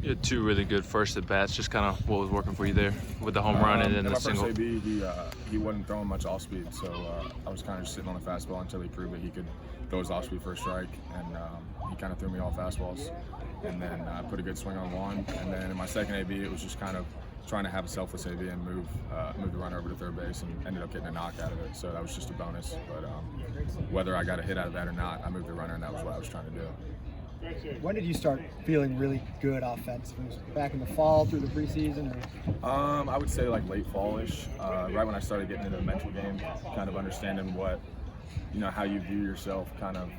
You had two really good first at bats. Just kind of what was working for you there with the home run and then the single. My first AB, he wasn't throwing much off speed, so I was kind of just sitting on the fastball until he proved that he could throw his off speed for a strike, and he kind of threw me all fastballs, and then I put a good swing on one, and then in my second AB, it was just kind of trying to have a selfless AB and move the runner over to third base, and ended up getting a knock out of it. So that was just a bonus. But whether I got a hit out of that or not, I moved the runner, and that was what I was trying to do. When did you start feeling really good offensively? Was it back in the fall through the preseason? Or? I would say like late fall-ish, right when I started getting into the mental game, kind of understanding what, how you view yourself kind of,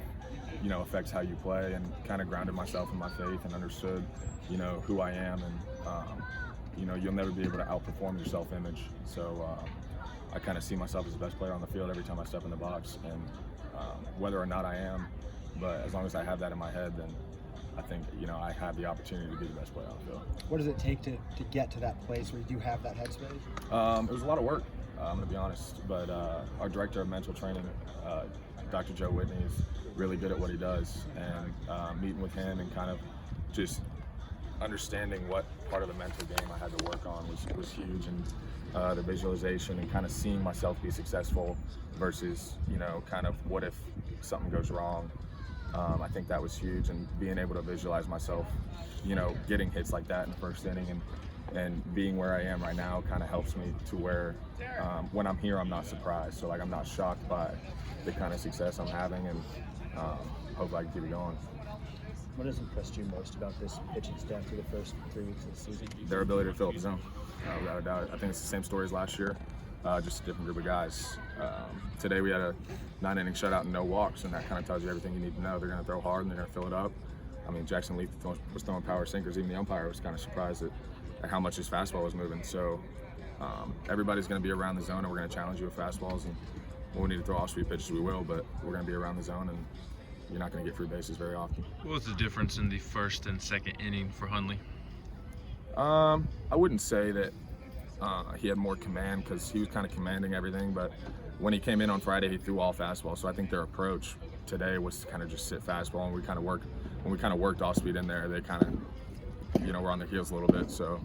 affects how you play, and kind of grounded myself in my faith and understood, who I am, and, you'll never be able to outperform your self-image. So I kind of see myself as the best player on the field every time I step in the box, and whether or not I am, but as long as I have that in my head, then I think, I have the opportunity to be the best player on the field. What does it take to get to that place where you do have that headspace? It was a lot of work, I'm going to be honest. But our director of mental training, Dr. Joe Whitney, is really good at what he does. And meeting with him and kind of just understanding what part of the mental game I had to work on was huge. And the visualization and kind of seeing myself be successful versus, kind of what if something goes wrong. I think that was huge, and being able to visualize myself, getting hits like that in the first inning and being where I am right now kind of helps me to where when I'm here, I'm not surprised. So like I'm not shocked by the kind of success I'm having, and hope I can keep it going. What has impressed you most about this pitching staff through the first 3 weeks of the season? Their ability to fill up the zone, without a doubt. I think it's the same story as last year, just a different group of guys. Today we had a 9-inning shutout and no walks, and that kind of tells you everything you need to know. They're going to throw hard and they're going to fill it up. I mean, Jackson Leaf was throwing power sinkers. Even the umpire was kind of surprised at how much his fastball was moving. So everybody's going to be around the zone, and we're going to challenge you with fastballs. And when we need to throw off-speed pitches, we will, but we're going to be around the zone, and you're not going to get free bases very often. What was the difference in the first and second inning for Hundley? I wouldn't say that he had more command, because he was kind of commanding everything, but when he came in on Friday, he threw all fastball. So I think their approach today was to kind of just sit fastball, and we kind of worked off speed in there, they kind of, were on their heels a little bit. So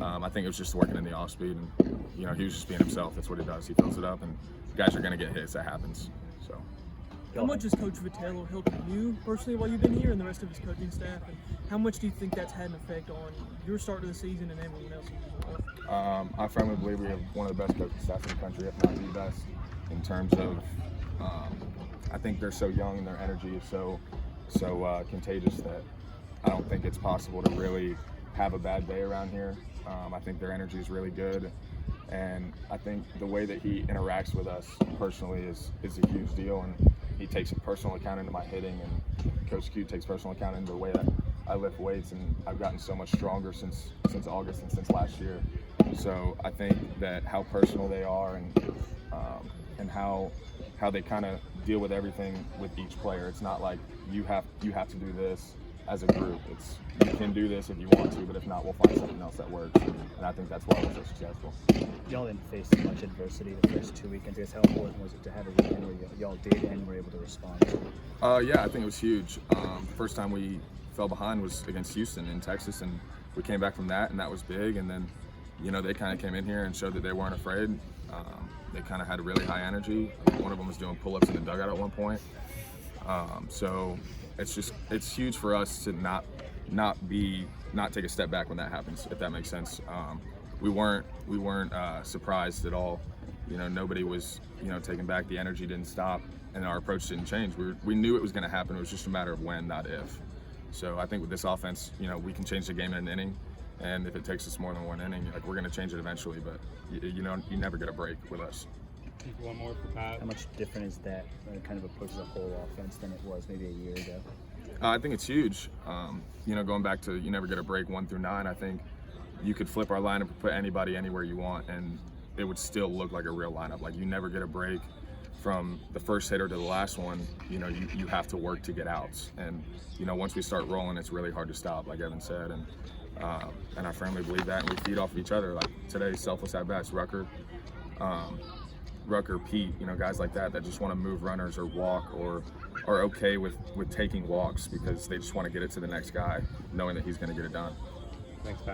I think it was just working in the off speed, and, he was just being himself. That's what he does. He fills it up, and guys are going to get hits. That happens. So. How much has Coach Vitello helped you personally while you've been here and the rest of his coaching staff? And how much do you think that's had an effect on your start of the season and everyone else's as well? I firmly believe we have one of the best coaching staffs in the country, if not the best, in terms of I think they're so young and their energy is so contagious that I don't think it's possible to really have a bad day around here. I think their energy is really good, and I think the way that he interacts with us personally is a huge deal, and he takes a personal account into my hitting, and Coach Q takes personal account into the way that I lift weights, and I've gotten so much stronger since August and since last year. So I think that how personal they are, and how they kind of deal with everything with each player. It's not like you have to do this as a group. It's you can do this if you want to, but if not, we'll find something else that works. And I think that's why we're so successful. Y'all didn't face much adversity the first 2 weekends. I guess how important was it to have a weekend where y'all did and were able to respond? Yeah, I think it was huge. First time we fell behind was against Houston in Texas, and we came back from that, and that was big. And then, they kind of came in here and showed that they weren't afraid. They kind of had a really high energy. One of them was doing pull-ups in the dugout at one point. So it's huge for us to not take a step back when that happens, if that makes sense. We weren't surprised at all. Nobody was taken back. The energy didn't stop, and our approach didn't change. We knew it was going to happen. It was just a matter of when, not if. So I think with this offense, we can change the game in an inning, and if it takes us more than one inning, we're going to change it eventually. But you never get a break with us. One more for Pat. How much different is that when it kind of approaches a whole offense than it was maybe a year ago? I think it's huge. Going back to you never get a break 1 through 9, I think you could flip our lineup and put anybody anywhere you want, and it would still look like a real lineup. Like you never get a break from the first hitter to the last one. You have to work to get outs, and once we start rolling, it's really hard to stop, like Evan said, and I firmly believe that, and we feed off of each other. Like today, selfless at bats, Rucker, Pete, guys like that just want to move runners or walk or are okay with taking walks because they just want to get it to the next guy, knowing that he's going to get it done. Thanks, Pat.